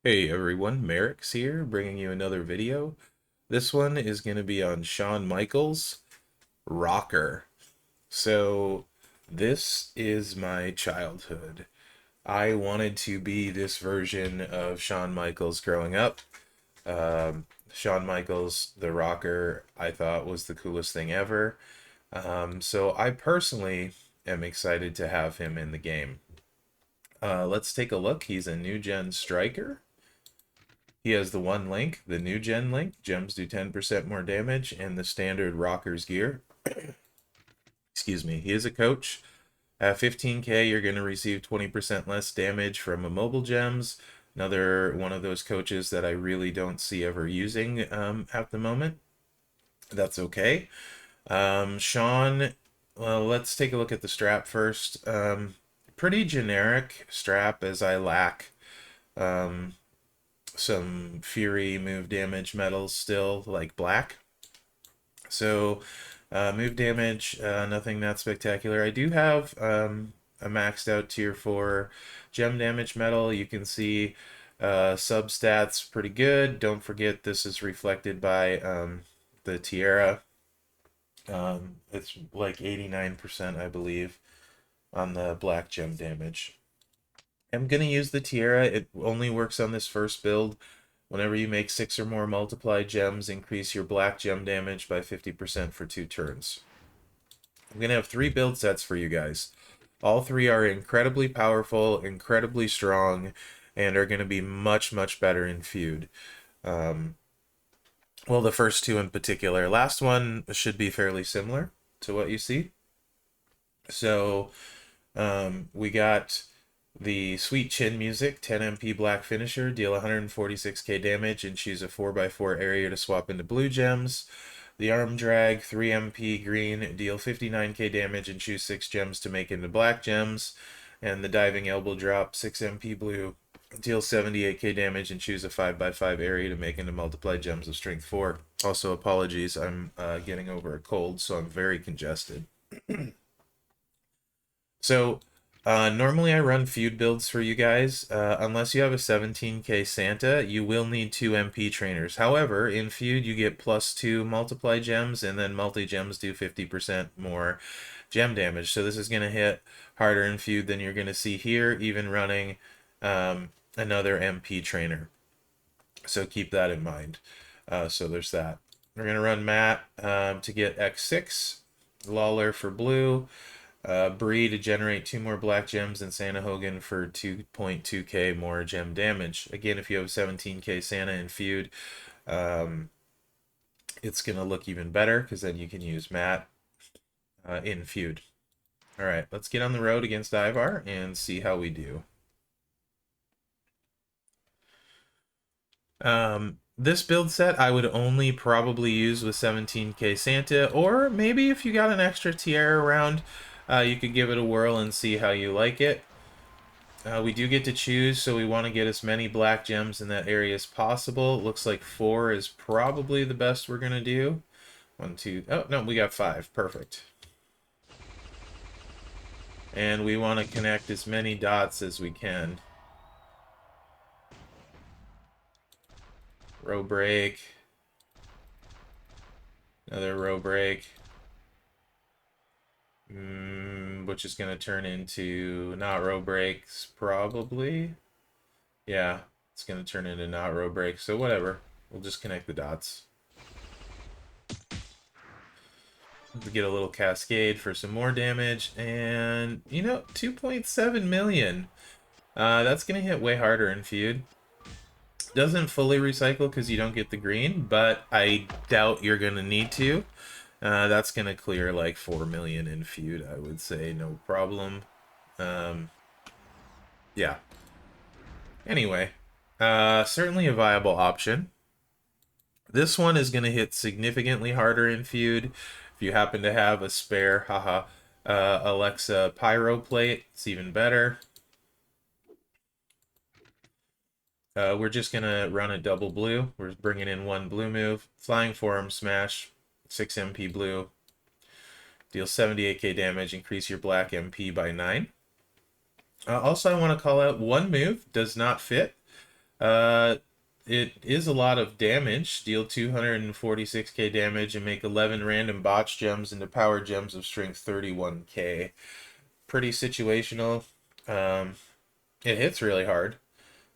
Hey everyone, Mherex here, bringing you another video. This one is going to be on Shawn Michaels' Rocker. So, this is my childhood. I wanted to be this version of Shawn Michaels growing up. Shawn Michaels, the Rocker, I thought was the coolest thing ever. So I personally am excited to have him in the game. Let's take a look. He's a new gen striker. He has the one link, the new gen link. Gems do 10% more damage, and the standard Rocker's gear. Excuse me. He is a coach. At 15k, you're going to receive 20% less damage from immobile gems. Another one of those coaches that I really don't see ever using at the moment. That's okay. Shawn, well, let's take a look at the strap first. Pretty generic strap, as I lack some fury move damage metals still, like black. So move damage, nothing that spectacular. I do have a maxed out tier 4 gem damage metal. You can see substats pretty good. Don't forget this is reflected by the tiara. It's like 89%, I believe, on the black gem damage. I'm going to use the tiara. It only works on this first build. Whenever you make 6 or more multiply gems, increase your black gem damage by 50% for 2 turns. I'm going to have 3 build sets for you guys. All 3 are incredibly powerful, incredibly strong, and are going to be much, much better in feud. Well, the first 2 in particular. Last one should be fairly similar to what you see. So we got the Sweet Chin Music, 10 MP Black Finisher, deal 146k damage and choose a 4x4 area to swap into blue gems. The Arm Drag, 3 MP Green, deal 59k damage and choose 6 gems to make into black gems. And the Diving Elbow Drop, 6 MP Blue, deal 78k damage and choose a 5x5 area to make into multiply gems of strength 4. Also, apologies, I'm getting over a cold, so I'm very congested. So, normally I run feud builds for you guys. Unless you have a 17k Santa, you will need 2 MP trainers. However, in feud you get +2 multiply gems, and then multi-gems do 50% more gem damage. So this is going to hit harder in feud than you're going to see here, even running another MP trainer. So keep that in mind. So there's that. We're going to run Matt to get X6, Lawler for blue, Bree to generate 2 more black gems, and Santa Hogan for 2.2k more gem damage. Again, if you have 17k Santa in feud, it's going to look even better because then you can use Matt in feud. All right, let's get on the road against Ivar and see how we do. This build set I would only probably use with 17k Santa, or maybe if you got an extra tiara around, you could give it a whirl and see how you like it. We do get to choose, so we want to get as many black gems in that area as possible. Looks like 4 is probably the best we're going to do. 1, 2, oh, no, we got 5. Perfect. And we want to connect as many dots as we can. Row break. Another row break. Which is going to turn into not row breaks, probably. Yeah, it's going to turn into not row breaks, so whatever. We'll just connect the dots. We get a little cascade for some more damage, and, you know, 2.7 million. That's going to hit way harder in feud. Doesn't fully recycle because you don't get the green, but I doubt you're going to need to. That's going to clear like 4 million in feud, I would say, no problem. Yeah. Anyway, certainly a viable option. This one is going to hit significantly harder in feud. If you happen to have a spare, haha, Alexa Pyro plate, it's even better. We're just going to run a double blue. We're bringing in 1 blue move. Flying Forearm Smash, 6 MP blue. Deal 78k damage, increase your black MP by 9. Also, I want to call out 1 move does not fit. Uh, it is a lot of damage. Deal 246k damage and make 11 random botch gems into power gems of strength 31k. Pretty situational. Um, it hits really hard.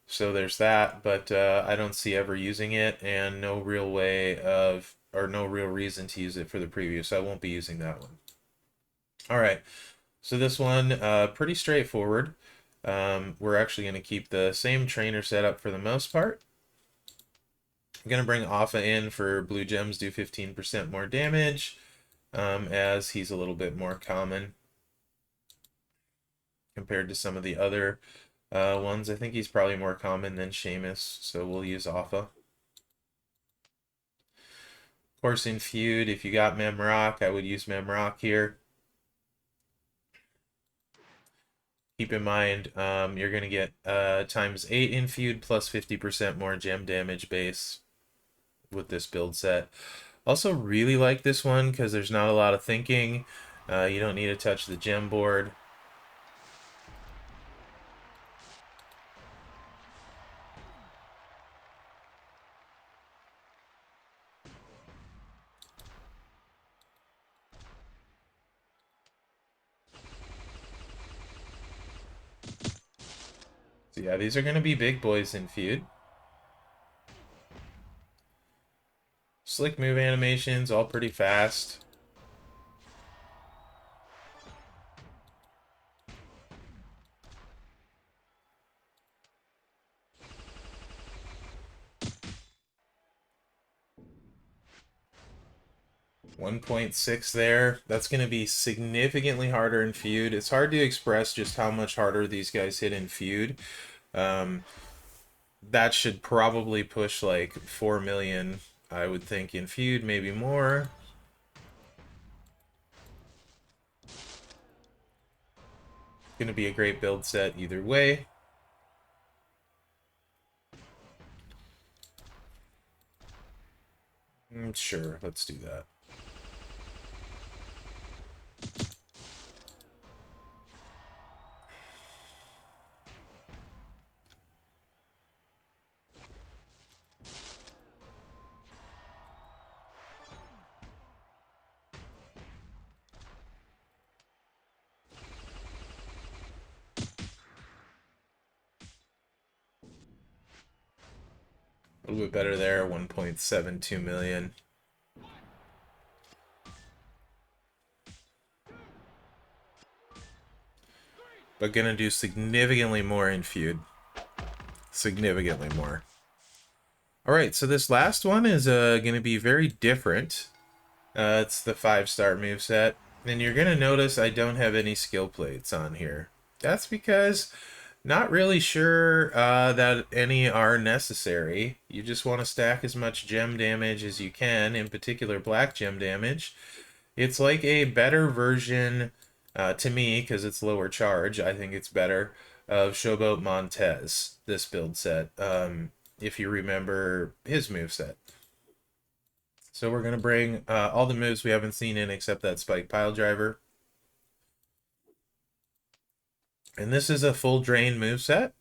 So there's that, but I don't see ever using it, and no real way of, or no real reason to use it for the preview, so I won't be using that one. All right, so this one, pretty straightforward. We're actually going to keep the same trainer setup for the most part. I'm going to bring Alpha in for blue gems, do 15% more damage, as he's a little bit more common compared to some of the other ones. I think he's probably more common than Seamus, so we'll use Alpha. Of course, in Feud, if you got Mherex, I would use Mherex here. Keep in mind, you're going to get times 8 in Feud plus 50% more gem damage base with this build set. Also really like this one because there's not a lot of thinking. You don't need to touch the gem board. So yeah, these are going to be big boys in Feud. Slick move animations, all pretty fast. .6 there. That's going to be significantly harder in Feud. It's hard to express just how much harder these guys hit in Feud. That should probably push like 4 million, I would think, in Feud, maybe more. Going to be a great build set either way. Sure, let's do that. A little bit better there, 1.72 million. But gonna do significantly more in Feud. Significantly more. Alright, so this last one is gonna be very different. It's the 5-star moveset. And you're gonna notice I don't have any skill plates on here. That's because not really sure that any are necessary. You just want to stack as much gem damage as you can, in particular black gem damage. It's like a better version, to me, because it's lower charge, I think it's better, of Showboat Montez, this build set, if you remember his moveset. So we're going to bring all the moves we haven't seen in except that Spike Pile Driver. And this is a full drain moveset.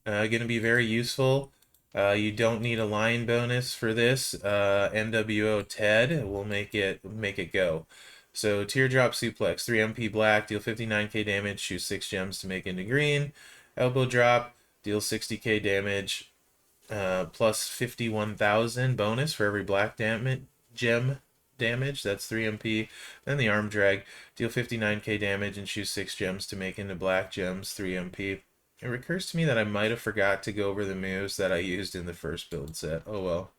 Going to be very useful. You don't need a line bonus for this. NWO Ted will make it go. So Teardrop Suplex, 3 MP black, deal 59k damage, shoot 6 gems to make into green. Elbow Drop, deal 60k damage, plus 51,000 bonus for every black gem damage. That's 3 MP. Then the Arm Drag, deal 59k damage and shoot 6 gems to make into black gems, 3 MP. It recurs to me that I might have forgot to go over the moves that I used in the first build set. Oh well.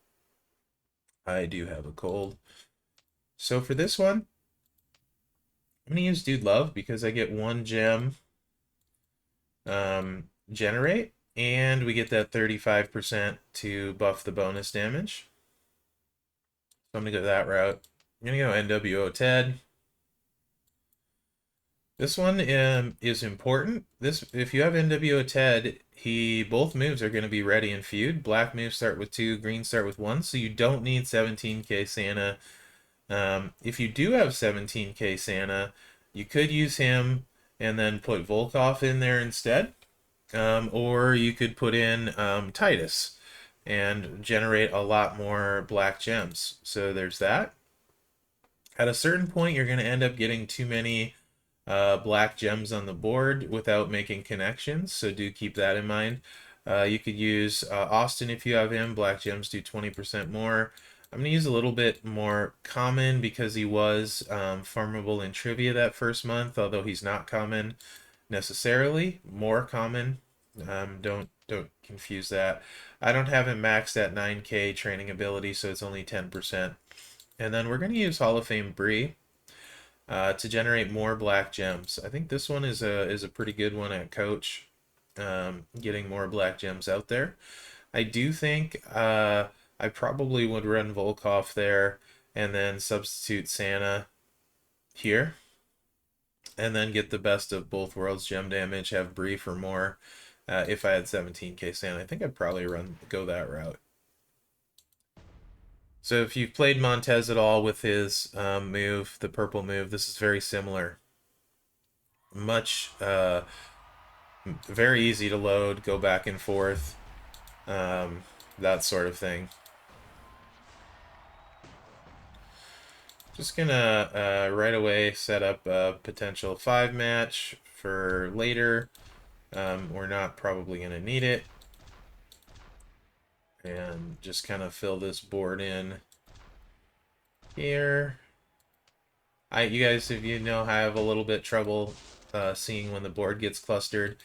I do have a cold. So for this one, I'm going to use Dude Love because I get 1 gem generate, and we get that 35% to buff the bonus damage. So I'm going to go that route. I'm going to go NWO Ted. This one is important. If you have NWO Ted, both moves are going to be ready in Feud. Black moves start with 2, green start with 1, so you don't need 17k Santa. If you do have 17k Santa, you could use him and then put Volkov in there instead. Or you could put in Titus and generate a lot more black gems. So there's that. At a certain point, you're going to end up getting too many black gems on the board without making connections, so do keep that in mind. You could use Austin if you have him. Black gems do 20% more. I'm going to use a little bit more common because he was farmable in trivia that first month, although he's not common necessarily. More common. Don't confuse that. I don't have him maxed at 9k training ability, so it's only 10%. And then we're going to use Hall of Fame Bree to generate more black gems. I think this one is a pretty good one at coach, getting more black gems out there. I do think I probably would run Volkov there and then substitute Santa here, and then get the best of both worlds gem damage, have Bree for more. If I had 17k Santa, I think I'd probably go that route. So if you've played Montez at all with his move, the purple move, this is very similar. Much, very easy to load, go back and forth, that sort of thing. Just gonna right away set up a potential 5 match for later. We're not probably gonna need it. And just kind of fill this board in here. You guys, if you know, have a little bit trouble seeing when the board gets clustered.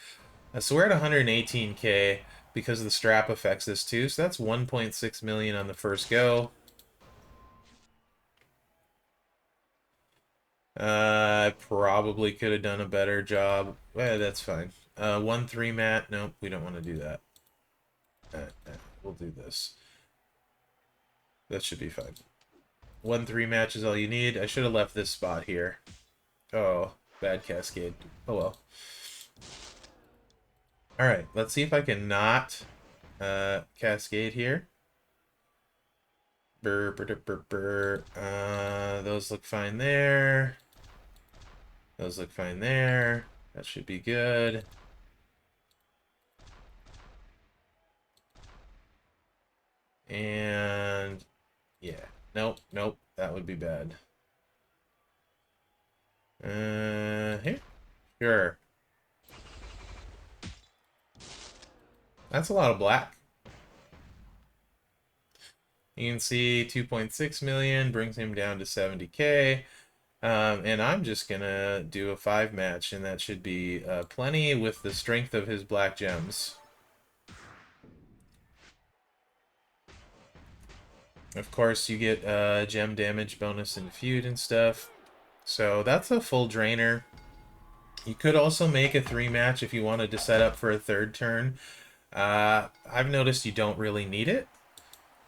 So we're at 118k because the strap affects this too. So that's 1.6 million on the first go. I probably could have done a better job. That's fine. 1-3 mat. Nope, we don't want to do that. We'll do this. That should be fine. 1-3 match is all you need. I should have left this spot here. Oh, bad cascade. Oh well. Alright, let's see if I can not cascade here. Burr, burr, burr, burr. Those look fine there. Those look fine there. That should be good. And yeah, nope, nope, that would be bad. Here, sure. That's a lot of black. You can see 2.6 million brings him down to 70k. And I'm just gonna do a 5 match, and that should be plenty with the strength of his black gems. Of course, you get gem damage bonus and feud and stuff. So that's a full drainer. You could also make a 3 match if you wanted to set up for a 3rd turn. I've noticed you don't really need it.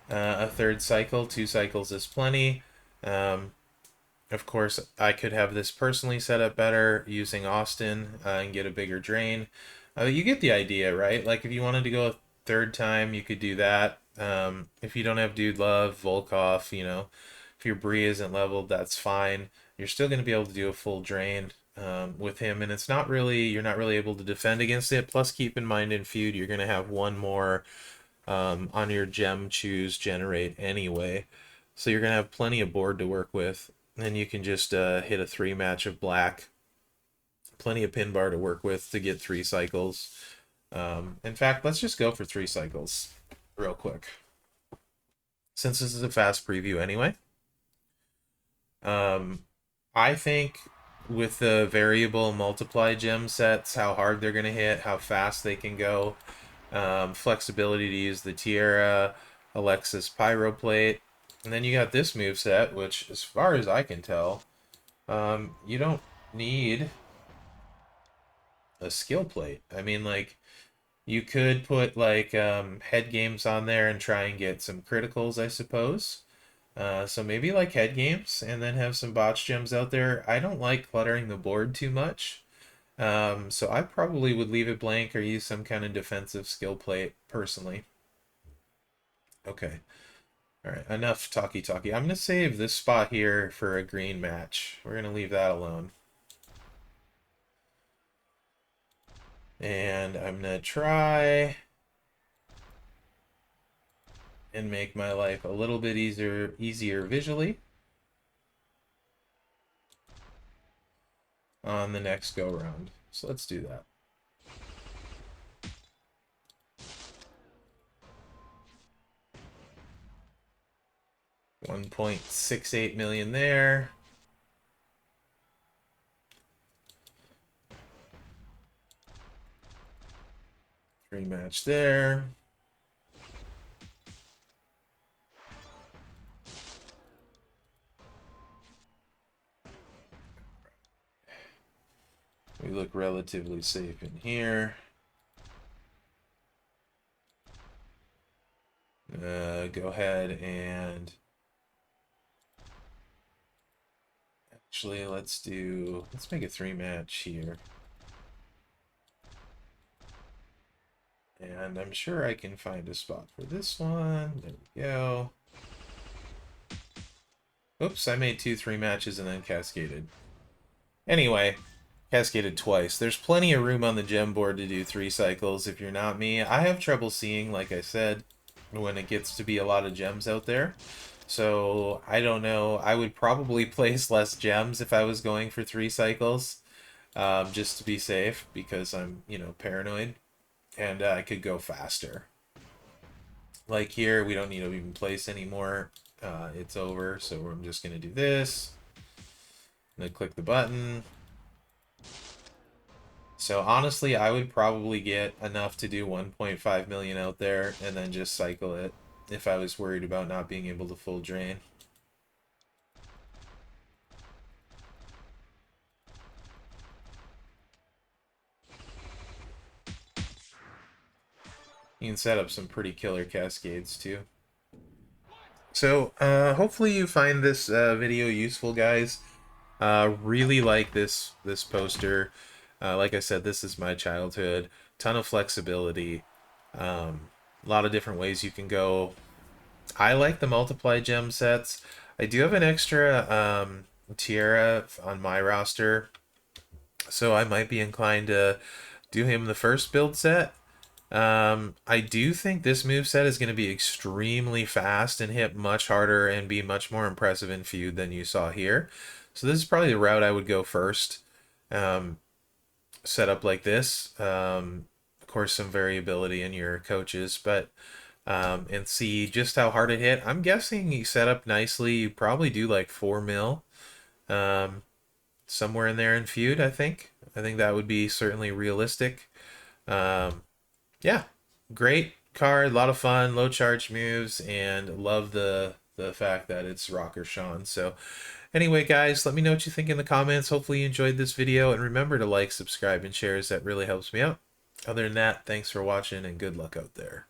A 3rd cycle, 2 cycles is plenty. Of course, I could have this personally set up better using Austin and get a bigger drain. You get the idea, right? Like if you wanted to go a 3rd time, you could do that. If you don't have Dude Love, Volkov, you know, if your Bree isn't leveled, that's fine. You're still going to be able to do a full drain with him, and it's not really, you're not really able to defend against it. Plus, keep in mind in feud, you're going to have one more on your gem choose generate anyway. So you're going to have plenty of board to work with. And you can just hit a 3 match of black. Plenty of pin bar to work with to get 3 cycles. In fact, let's just go for 3 cycles real quick. Since this is a fast preview anyway. I think with the variable multiply gem sets, how hard they're going to hit, how fast they can go, flexibility to use the Tiara, Alexis Pyroplate, and then you got this move set, which, as far as I can tell, you don't need a skill plate. I mean, like, you could put, like, head games on there and try and get some criticals, I suppose. So maybe, like, head games, and then have some botch gems out there. I don't like cluttering the board too much. So I probably would leave it blank or use some kind of defensive skill plate, personally. Okay. Alright, enough talky-talky. I'm going to save this spot here for a green match. We're going to leave that alone. And I'm going to try and make my life a little bit easier visually on the next go round. So let's do that. 1.68 million there. Rematch there. We look relatively safe in here. Go ahead and actually let's make a 3-match here. And I'm sure I can find a spot for this one. There we go. Oops, I made 2 3-matches and then cascaded. Anyway, cascaded twice. There's plenty of room on the gem board to do 3 cycles if you're not me. I have trouble seeing, like I said, when it gets to be a lot of gems out there. So, I don't know. I would probably place less gems if I was going for 3 cycles, just to be safe, because I'm, paranoid. And I could go faster. Like here, we don't need to even place anymore. It's over, so I'm just going to do this. And then click the button. So honestly, I would probably get enough to do 1.5 million out there and then just cycle it if I was worried about not being able to full drain. You can set up some pretty killer cascades too. So hopefully you find this video useful, guys. Really like this poster. Like I said, this is my childhood. Ton of flexibility. A lot of different ways you can go. I like the multiply gem sets. I do have an extra Tiara on my roster, so I might be inclined to do him the first build set. I do think this move set is going to be extremely fast and hit much harder and be much more impressive in feud than you saw here. So this is probably the route I would go first. Set up like this. Of course, some variability in your coaches, but and see just how hard it hit. I'm guessing you set up nicely. You probably do like 4 mil, somewhere in there in feud. I think that would be certainly realistic. Yeah, great card, a lot of fun, low charge moves, and love the fact that it's Rocker Shawn. So anyway, guys, let me know what you think in the comments. Hopefully you enjoyed this video, and remember to like, subscribe, and share, as that really helps me out. Other than that, thanks for watching, and good luck out there.